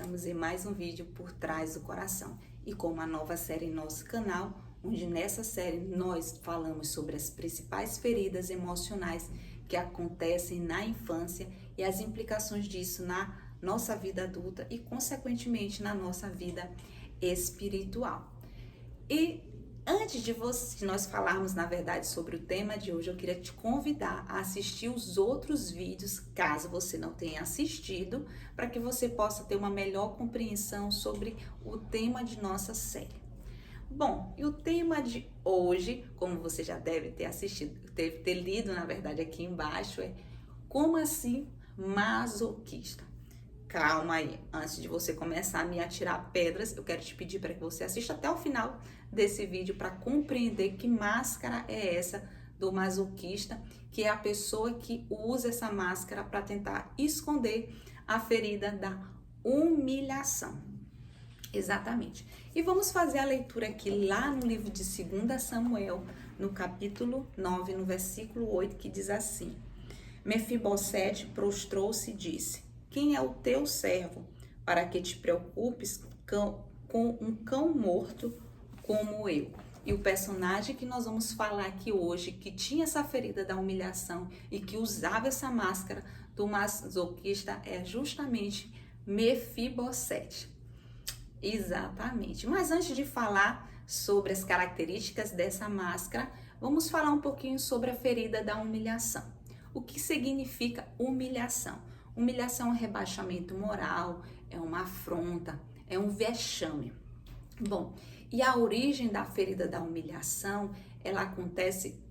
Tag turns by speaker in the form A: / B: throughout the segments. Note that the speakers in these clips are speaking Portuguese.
A: estamos em mais um vídeo por trás do coração e com uma nova série em nosso canal, onde nessa série nós falamos sobre as principais feridas emocionais que acontecem na infância e as implicações disso na nossa vida adulta e consequentemente na nossa vida espiritual. E antes de nós falarmos, na verdade, sobre o tema de hoje, eu queria te convidar a assistir os outros vídeos, caso você não tenha assistido, para que você possa ter uma melhor compreensão sobre o tema de nossa série. Bom, e o tema de hoje, como você já deve ter assistido, deve ter lido, na verdade, aqui embaixo, é como assim masoquista? Calma aí, antes de você começar a me atirar pedras, eu quero te pedir para que você assista até o final desse vídeo para compreender que máscara é essa do masoquista, que é a pessoa que usa essa máscara para tentar esconder a ferida da humilhação. Exatamente. E vamos fazer a leitura aqui lá no livro de 2 Samuel, no capítulo 9, no versículo 8, que diz assim: Mefibosete prostrou-se e disse: Quem é o teu servo para que te preocupes com um cão morto como eu? E o personagem que nós vamos falar aqui hoje, que tinha essa ferida da humilhação e que usava essa máscara do masoquista, é justamente Mefibosete. Exatamente. Mas antes de falar sobre as características dessa máscara, vamos falar um pouquinho sobre a ferida da humilhação. O que significa humilhação? Humilhação é um rebaixamento moral, é uma afronta, é um vexame. Bom, e a origem da ferida da humilhação, ela acontece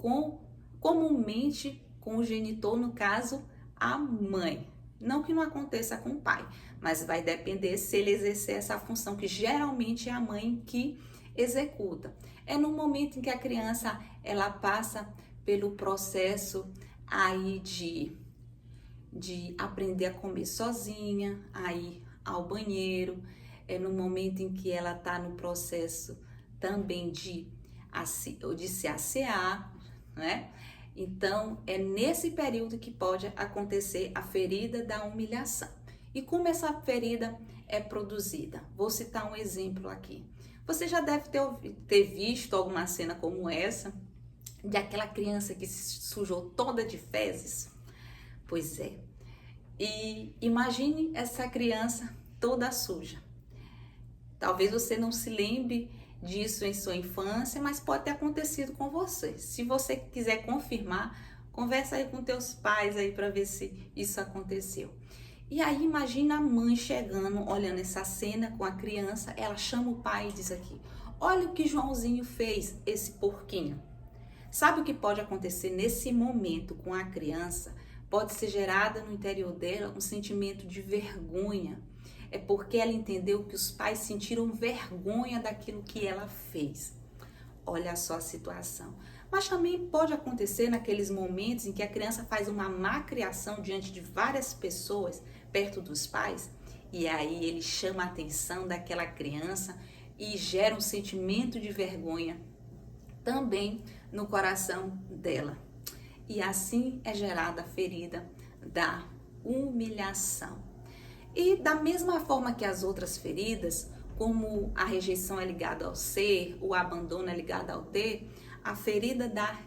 A: comumente com o genitor, no caso, a mãe. Não que não aconteça com o pai, mas vai depender se ele exercer essa função, que geralmente é a mãe que executa. É no momento em que a criança, ela passa pelo processo aí de aprender a comer sozinha, a ir ao banheiro, é no momento em que ela está no processo também de se assear, né? Então, é nesse período que pode acontecer a ferida da humilhação. E como essa ferida é produzida? Vou citar um exemplo aqui. Você já deve ter visto alguma cena como essa, de aquela criança que se sujou toda de fezes? Pois é. E imagine essa criança toda suja. Talvez você não se lembre disso em sua infância, mas pode ter acontecido com você. Se você quiser confirmar, conversa aí com teus pais aí para ver se isso aconteceu. E aí imagina a mãe chegando, olhando essa cena com a criança, ela chama o pai e diz aqui: olha o que Joãozinho fez, esse porquinho. Sabe o que pode acontecer nesse momento com a criança? Pode ser gerada no interior dela um sentimento de vergonha. É porque ela entendeu que os pais sentiram vergonha daquilo que ela fez. Olha só a situação. Mas também pode acontecer naqueles momentos em que a criança faz uma má criação diante de várias pessoas perto dos pais, e aí ele chama a atenção daquela criança e gera um sentimento de vergonha também no coração dela. E assim é gerada a ferida da humilhação. E da mesma forma que as outras feridas, como a rejeição é ligada ao ser, o abandono é ligado ao ter, a ferida da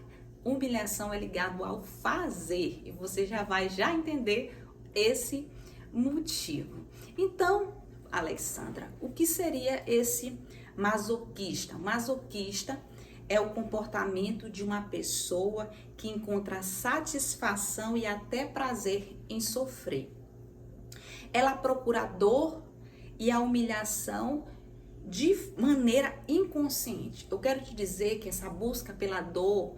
A: humilhação é ligada ao fazer. E você já vai entender esse motivo. Então, Alexandra, o que seria esse masoquista? Masoquista é o comportamento de uma pessoa que encontra satisfação e até prazer em sofrer. Ela procura a dor e a humilhação de maneira inconsciente. Eu quero te dizer que essa busca pela dor,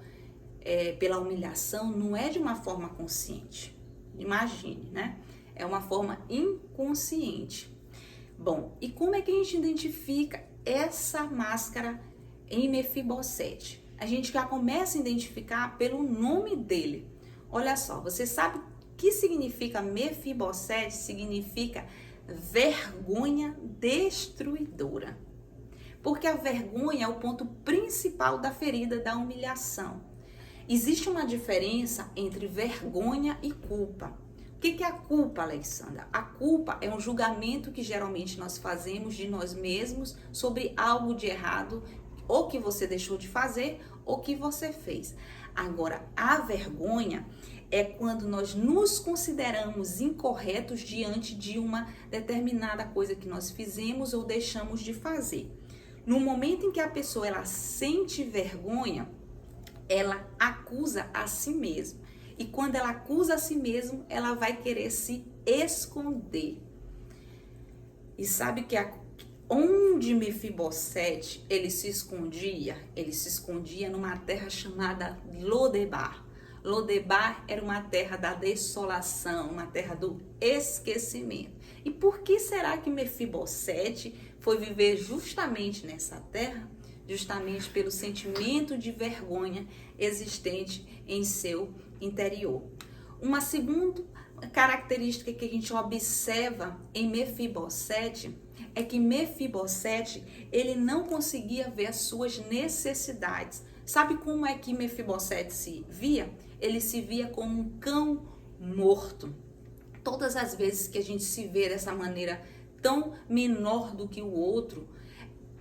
A: pela humilhação, não é de uma forma consciente. Imagine, né? É uma forma inconsciente. Bom, e como é que a gente identifica essa máscara em Mefibosete? A gente já começa a identificar pelo nome dele. Olha só, você sabe o que significa Mefibosete? Significa vergonha destruidora. Porque a vergonha é o ponto principal da ferida da humilhação. Existe uma diferença entre vergonha e culpa. O que é a culpa, Alexandra? A culpa é um julgamento que geralmente nós fazemos de nós mesmos sobre algo de errado, ou que você deixou de fazer, ou que você fez. Agora, a vergonha é quando nós nos consideramos incorretos diante de uma determinada coisa que nós fizemos ou deixamos de fazer. No momento em que a pessoa ela sente vergonha, ela acusa a si mesma. E quando ela acusa a si mesma, ela vai querer se esconder. E sabe que onde Mefibosete ele se escondia numa terra chamada Lodebar. Lodebar era uma terra da desolação, uma terra do esquecimento. E por que será que Mefibosete foi viver justamente nessa terra? Justamente pelo sentimento de vergonha existente em seu interior. Uma segunda característica que a gente observa em Mefibosete é que Mefibosete, ele não conseguia ver as suas necessidades. Sabe como é que Mefibosete se via? Ele se via como um cão morto. Todas as vezes que a gente se vê dessa maneira tão menor do que o outro,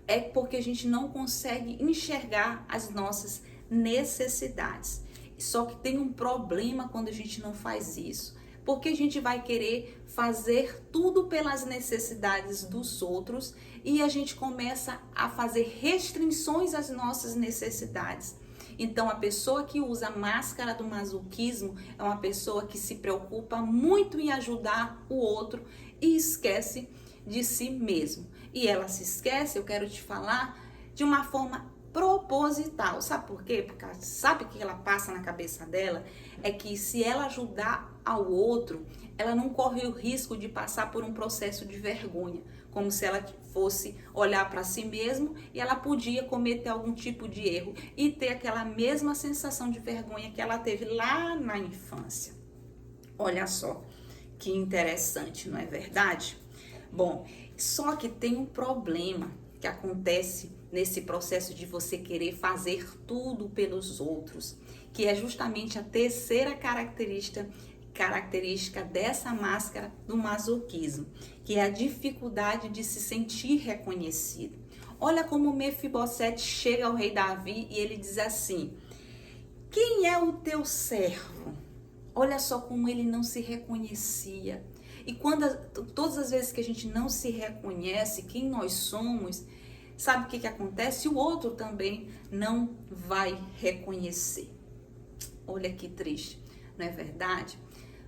A: é porque a gente não consegue enxergar as nossas necessidades. Só que tem um problema quando a gente não faz isso. Porque a gente vai querer fazer tudo pelas necessidades dos outros e a gente começa a fazer restrições às nossas necessidades. Então, a pessoa que usa a máscara do masoquismo é uma pessoa que se preocupa muito em ajudar o outro e esquece de si mesmo. E ela se esquece, eu quero te falar, de uma forma proposital. Sabe por quê? Porque sabe o que ela passa na cabeça dela? É que se ela ajudar ao outro, ela não corre o risco de passar por um processo de vergonha, como se ela fosse olhar para si mesmo e ela podia cometer algum tipo de erro e ter aquela mesma sensação de vergonha que ela teve lá na infância. Olha só que interessante, não é verdade? Bom, só que tem um problema que acontece nesse processo de você querer fazer tudo pelos outros, que é justamente a terceira característica dessa máscara do masoquismo, que é a dificuldade de se sentir reconhecido. Olha como Mefibosete chega ao rei Davi e ele diz assim: quem é o teu servo? Olha só como ele não se reconhecia. E todas as vezes que a gente não se reconhece quem nós somos, sabe o que acontece? O outro também não vai reconhecer. Olha que triste, não é verdade?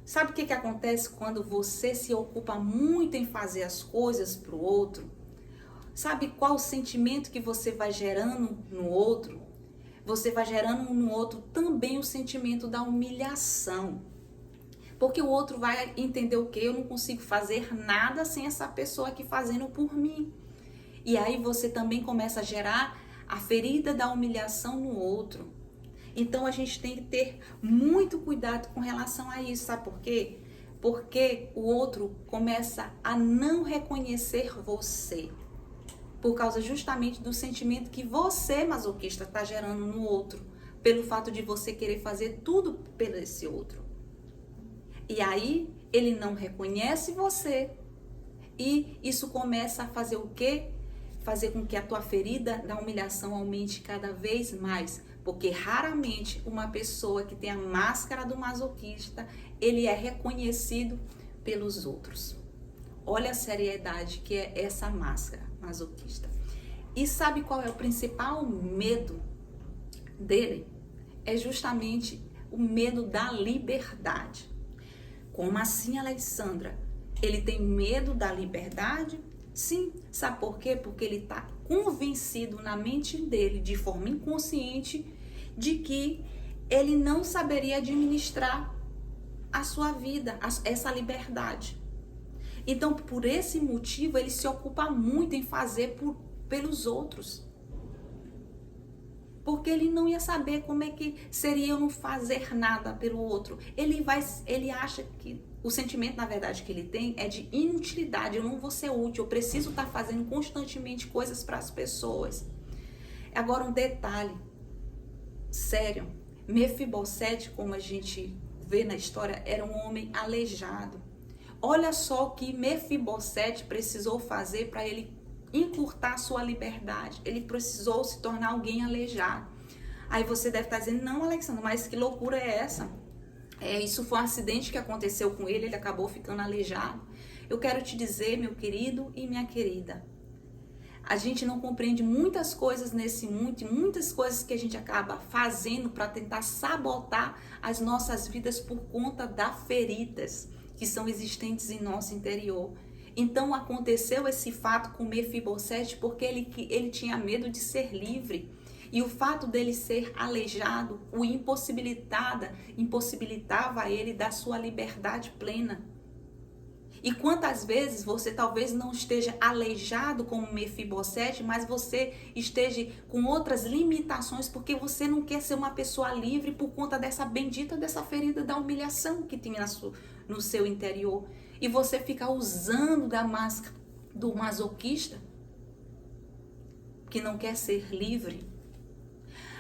A: Sabe o que acontece quando você se ocupa muito em fazer as coisas para o outro? Sabe qual o sentimento que você vai gerando no outro? Você vai gerando no outro também o sentimento da humilhação. Porque o outro vai entender o quê? Eu não consigo fazer nada sem essa pessoa aqui fazendo por mim. E aí você também começa a gerar a ferida da humilhação no outro. Então a gente tem que ter muito cuidado com relação a isso, sabe por quê? Porque o outro começa a não reconhecer você. Por causa justamente do sentimento que você, masoquista, está gerando no outro. Pelo fato de você querer fazer tudo por esse outro. E aí ele não reconhece você. E isso começa a fazer o quê? Fazer com que a tua ferida da humilhação aumente cada vez mais. Porque raramente uma pessoa que tem a máscara do masoquista, ele é reconhecido pelos outros. Olha a seriedade que é essa máscara masoquista. E sabe qual é o principal medo dele? É justamente o medo da liberdade. Como assim, Alexandra? Ele tem medo da liberdade? Sim, sabe por quê? Porque ele está convencido na mente dele, de forma inconsciente, de que ele não saberia administrar a sua vida, essa liberdade. Então, por esse motivo, ele se ocupa muito em fazer pelos outros. Porque ele não ia saber como é que seria eu não fazer nada pelo outro. Ele acha que o sentimento, na verdade, que ele tem é de inutilidade. Eu não vou ser útil, eu preciso estar fazendo constantemente coisas para as pessoas. Agora um detalhe, sério, Mefibosete, como a gente vê na história, era um homem aleijado. Olha só o que Mefibosete precisou fazer para ele encurtar sua liberdade. Ele precisou se tornar alguém aleijado. Aí você deve estar dizendo, não, Alexandra, mas que loucura é essa? Isso foi um acidente que aconteceu com ele acabou ficando aleijado. Eu quero te dizer, meu querido e minha querida, a gente não compreende muitas coisas nesse mundo, muitas coisas que a gente acaba fazendo para tentar sabotar as nossas vidas por conta das feridas que são existentes em nosso interior. Então aconteceu esse fato com Mefibosete porque ele tinha medo de ser livre. E o fato dele ser aleijado o impossibilitava ele da sua liberdade plena. E quantas vezes você talvez não esteja aleijado como Mefibosete, mas você esteja com outras limitações porque você não quer ser uma pessoa livre por conta dessa ferida da humilhação que tinha no seu interior. E você fica usando da máscara do masoquista que não quer ser livre.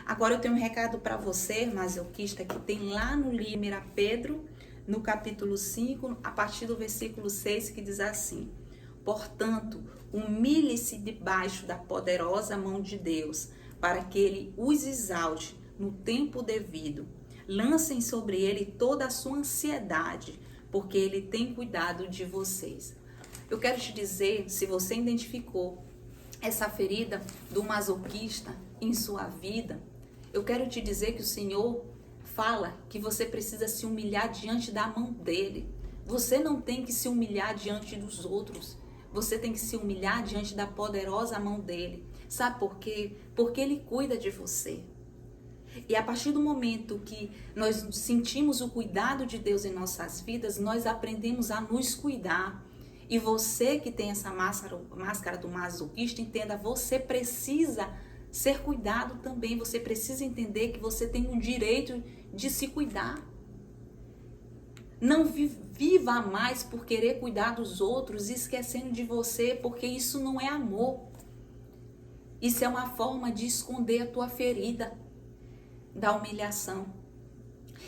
A: Agora eu tenho um recado para você, masoquista, que tem lá no livro 1 Pedro, no capítulo 5, a partir do versículo 6, que diz assim: portanto, humilhe-se debaixo da poderosa mão de Deus, para que ele os exalte no tempo devido. Lancem sobre ele toda a sua ansiedade, porque ele tem cuidado de vocês. Eu quero te dizer, se você identificou essa ferida do masoquista em sua vida, eu quero te dizer que o Senhor fala que você precisa se humilhar diante da mão dele. Você não tem que se humilhar diante dos outros. Você tem que se humilhar diante da poderosa mão dele. Sabe por quê? Porque ele cuida de você. E a partir do momento que nós sentimos o cuidado de Deus em nossas vidas, nós aprendemos a nos cuidar. E você que tem essa máscara do masoquista, entenda, você precisa ser cuidado também. Você precisa entender que você tem o direito de se cuidar. Não viva mais por querer cuidar dos outros, esquecendo de você, porque isso não é amor. Isso é uma forma de esconder a tua ferida da humilhação.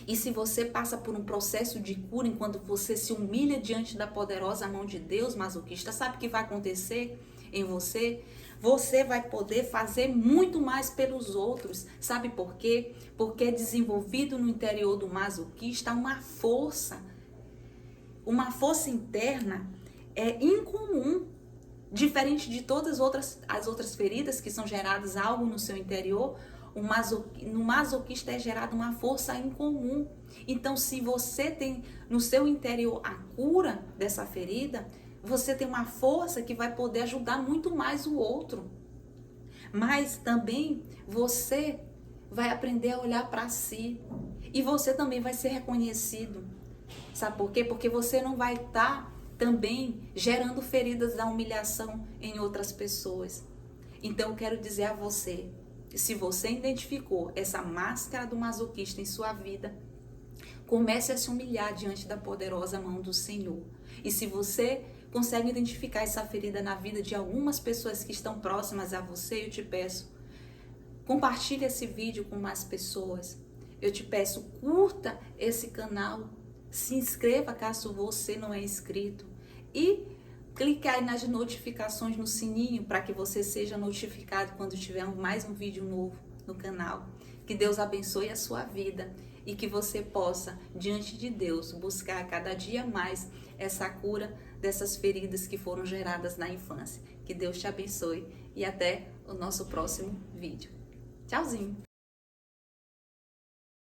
A: E se você passa por um processo de cura enquanto você se humilha diante da poderosa mão de Deus, masoquista, sabe o que vai acontecer em você? Você vai poder fazer muito mais pelos outros. Sabe por quê? Porque é desenvolvido no interior do masoquista uma força interna incomum, diferente de todas as outras feridas que são geradas algo no seu interior. No masoquista é gerada uma força incomum. Então, se você tem no seu interior a cura dessa ferida, você tem uma força que vai poder ajudar muito mais o outro. Mas também você vai aprender a olhar para si. E você também vai ser reconhecido. Sabe por quê? Porque você não vai estar também gerando feridas da humilhação em outras pessoas. Então, eu quero dizer a você, se você identificou essa máscara do masoquista em sua vida, comece a se humilhar diante da poderosa mão do Senhor. E se você consegue identificar essa ferida na vida de algumas pessoas que estão próximas a você, eu te peço, compartilhe esse vídeo com mais pessoas. Eu te peço, curta esse canal, se inscreva caso você não é inscrito e clique aí nas notificações no sininho para que você seja notificado quando tiver mais um vídeo novo no canal. Que Deus abençoe a sua vida e que você possa, diante de Deus, buscar cada dia mais essa cura dessas feridas que foram geradas na infância. Que Deus te abençoe e até o nosso próximo vídeo. Tchauzinho!